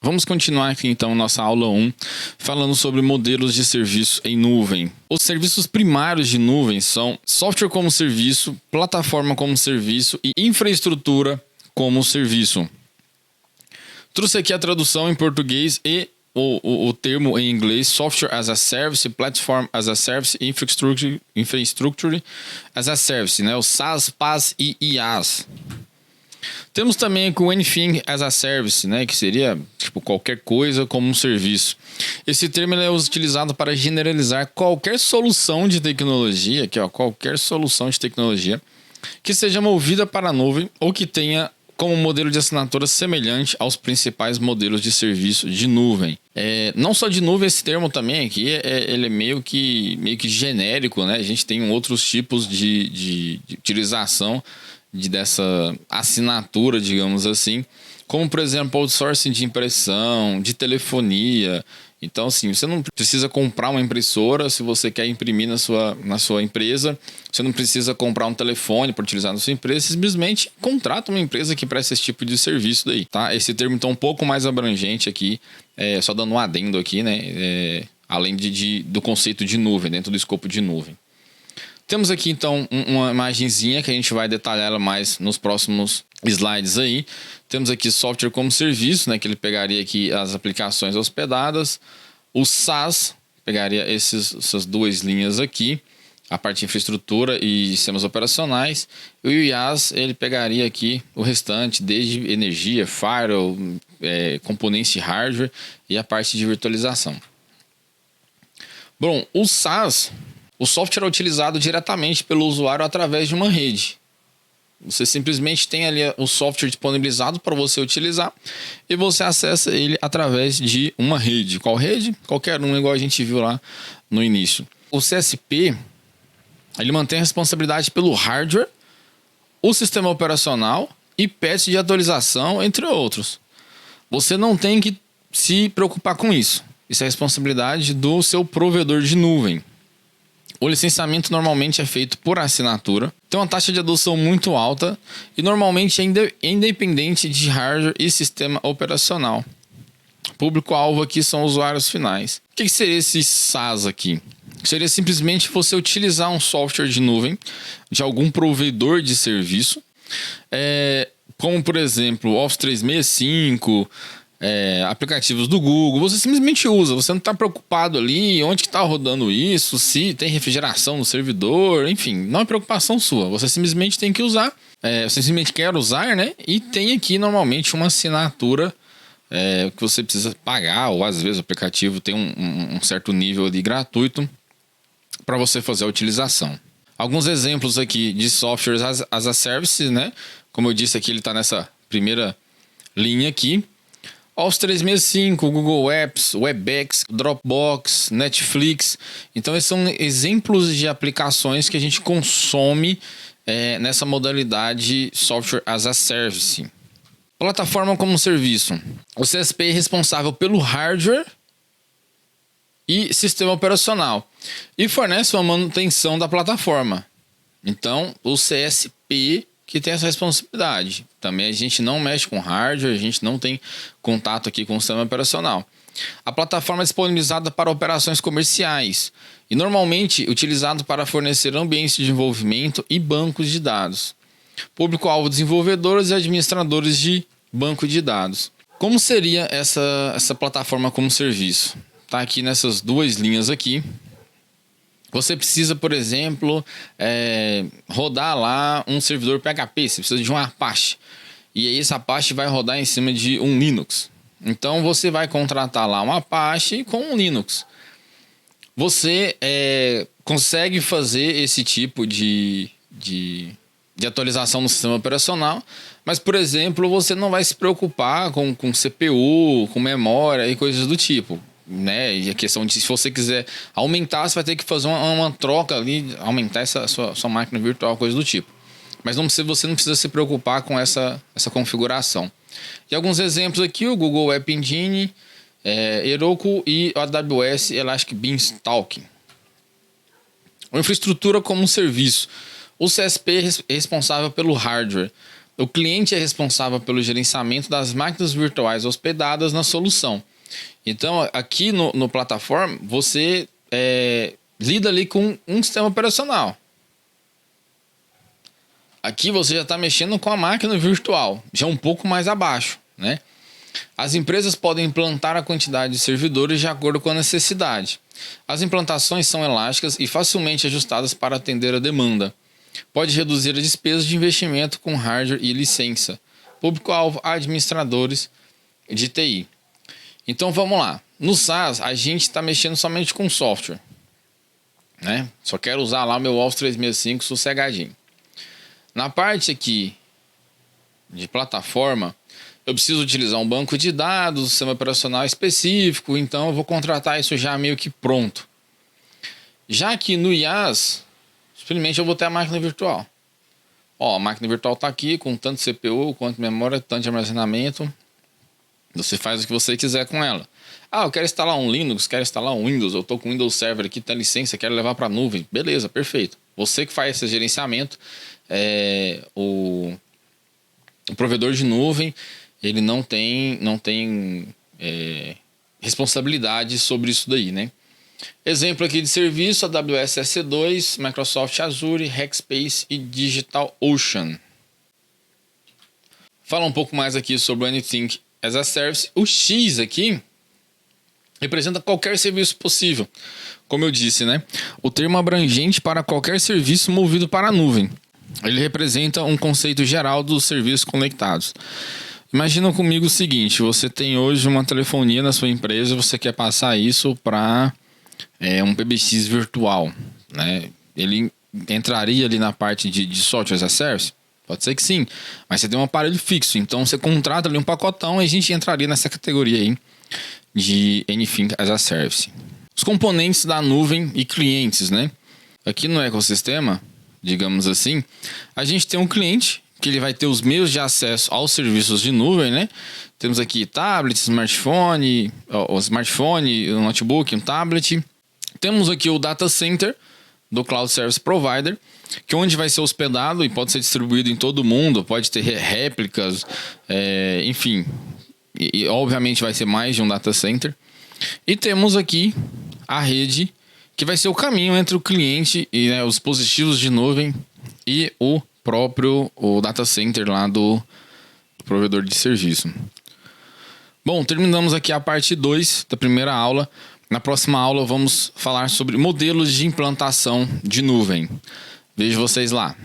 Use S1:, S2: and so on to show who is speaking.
S1: Vamos continuar aqui então nossa aula 1, falando sobre modelos de serviço em nuvem. Os serviços primários de nuvem são software como serviço, plataforma como serviço e infraestrutura como serviço. Trouxe aqui a tradução em português e o termo em inglês: Software as a Service, Platform as a Service, Infrastructure as a Service, né? O SaaS, PaaS e IaaS. Temos também aqui o Anything as a Service, né, que seria tipo qualquer coisa como um serviço. Esse termo é utilizado para generalizar qualquer solução de tecnologia, qualquer solução de tecnologia que seja movida para a nuvem ou que tenha como modelo de assinatura semelhante aos principais modelos de serviço de nuvem. Não só de nuvem, esse termo também aqui ele é meio que genérico, né? A gente tem outros tipos de utilização dessa assinatura, digamos assim, como por exemplo outsourcing de impressão, de telefonia. Então assim, você não precisa comprar uma impressora se você quer imprimir na sua empresa, você não precisa comprar um telefone para utilizar na sua empresa, simplesmente contrata uma empresa que presta esse tipo de serviço daí, tá? Esse termo então é um pouco mais abrangente aqui, só dando um adendo aqui, né? Além do conceito de nuvem, dentro do escopo de nuvem. Temos aqui então uma imagenzinha que a gente vai detalhar ela mais nos próximos slides aí. Temos aqui software como serviço, né, que ele pegaria aqui as aplicações hospedadas. O SaaS pegaria essas duas linhas aqui, a parte de infraestrutura e sistemas operacionais. E o IaaS ele pegaria aqui o restante, desde energia, firewall, componentes de hardware e a parte de virtualização. Bom, o SaaS, o software é utilizado diretamente pelo usuário através de uma rede. Você simplesmente tem ali o software disponibilizado para você utilizar e você acessa ele através de uma rede. Qual rede? Qualquer uma, igual a gente viu lá no início. O CSP, ele mantém a responsabilidade pelo hardware, o sistema operacional e patch de atualização, entre outros. Você não tem que se preocupar com isso. Isso é responsabilidade do seu provedor de nuvem. O licenciamento normalmente é feito por assinatura, tem uma taxa de adoção muito alta e normalmente é independente de hardware e sistema operacional. O público-alvo aqui são usuários finais. O que seria esse SaaS aqui? Seria simplesmente você utilizar um software de nuvem de algum provedor de serviço, como por exemplo Office 365, aplicativos do Google. Você simplesmente usa, você não está preocupado ali onde está rodando isso, se tem refrigeração no servidor, enfim, não é preocupação sua, você simplesmente tem que usar, você simplesmente quer usar, né? E tem aqui normalmente uma assinatura que você precisa pagar, ou às vezes o aplicativo tem um certo nível ali gratuito para você fazer a utilização. Alguns exemplos aqui de softwares as a service, né? Como eu disse aqui, ele está nessa primeira linha aqui. Office 365, Google Apps, Webex, Dropbox, Netflix. Então esses são exemplos de aplicações que a gente consome nessa modalidade Software as a Service. Plataforma como serviço. O CSP é responsável pelo hardware e sistema operacional e fornece uma manutenção da plataforma. Então o CSP que tem essa responsabilidade. Também a gente não mexe com hardware, a gente não tem contato aqui com o sistema operacional. A plataforma é disponibilizada para operações comerciais e normalmente utilizado para fornecer ambientes de desenvolvimento e bancos de dados. Público-alvo: desenvolvedores e administradores de banco de dados. Como seria essa plataforma como serviço? Está aqui nessas duas linhas aqui. Você precisa, por exemplo, rodar lá um servidor PHP, você precisa de um Apache. E aí esse Apache vai rodar em cima de um Linux. Então você vai contratar lá um Apache com um Linux. Você consegue fazer esse tipo de atualização no sistema operacional, mas, por exemplo, você não vai se preocupar com CPU, com memória e coisas do tipo. Né? E a questão de, se você quiser aumentar, você vai ter que fazer uma troca ali, aumentar essa sua máquina virtual, coisa do tipo. Mas você não precisa se preocupar com essa configuração. E alguns exemplos aqui: o Google App Engine, Heroku e o AWS Elastic Beanstalk. A infraestrutura como um serviço. O CSP é responsável pelo hardware. o cliente é responsável pelo gerenciamento das máquinas virtuais hospedadas na solução. Então, aqui no plataforma, você lida ali com um sistema operacional. Aqui você já está mexendo com a máquina virtual, já um pouco mais abaixo, né? As empresas podem implantar a quantidade de servidores de acordo com a necessidade. As implantações são elásticas e facilmente ajustadas para atender a demanda. Pode reduzir a despesa de investimento com hardware e licença. Público-alvo, administradores de TI. Então vamos lá. No SaaS, a gente está mexendo somente com software, né? Só quero usar lá meu Office 365 sossegadinho. Na parte aqui de plataforma, eu preciso utilizar um banco de dados, um sistema operacional específico, então eu vou contratar isso já meio que pronto. Já que no IaaS, simplesmente eu vou ter a máquina virtual. Ó, a máquina virtual está aqui com tanto CPU, quanto memória, tanto de armazenamento. Você faz o que você quiser com ela. Ah, eu quero instalar um Linux, quero instalar um Windows, eu estou com o Windows Server aqui, tem licença, quero levar para a nuvem. Beleza, perfeito. Você que faz esse gerenciamento, o provedor de nuvem, ele não tem responsabilidade sobre isso daí, né? Exemplo aqui de serviço, AWS EC2, Microsoft Azure, Rackspace e DigitalOcean. Fala um pouco mais aqui sobre o Anything as a Service. O X aqui representa qualquer serviço possível. Como eu disse, né? O termo abrangente para qualquer serviço movido para a nuvem. Ele representa um conceito geral dos serviços conectados. Imagina comigo o seguinte, você tem hoje uma telefonia na sua empresa, você quer passar isso para um PBX virtual, né? Ele entraria ali na parte de software as a service? Pode ser que sim, mas você tem um aparelho fixo, então você contrata ali um pacotão e a gente entraria nessa categoria aí de Anything as a Service. Os componentes da nuvem e clientes, né? Aqui no ecossistema, digamos assim, a gente tem um cliente que ele vai ter os meios de acesso aos serviços de nuvem, né? Temos aqui tablet, smartphone, um notebook, um tablet. Temos aqui o data center do Cloud Service Provider, que é onde vai ser hospedado e pode ser distribuído em todo mundo, pode ter réplicas, enfim. E obviamente vai ser mais de um data center. E temos aqui a rede, que vai ser o caminho entre o cliente e os dispositivos de nuvem e o data center lá do provedor de serviço. Bom, terminamos aqui a parte 2 da primeira aula. Na próxima aula vamos falar sobre modelos de implantação de nuvem. Vejo vocês lá.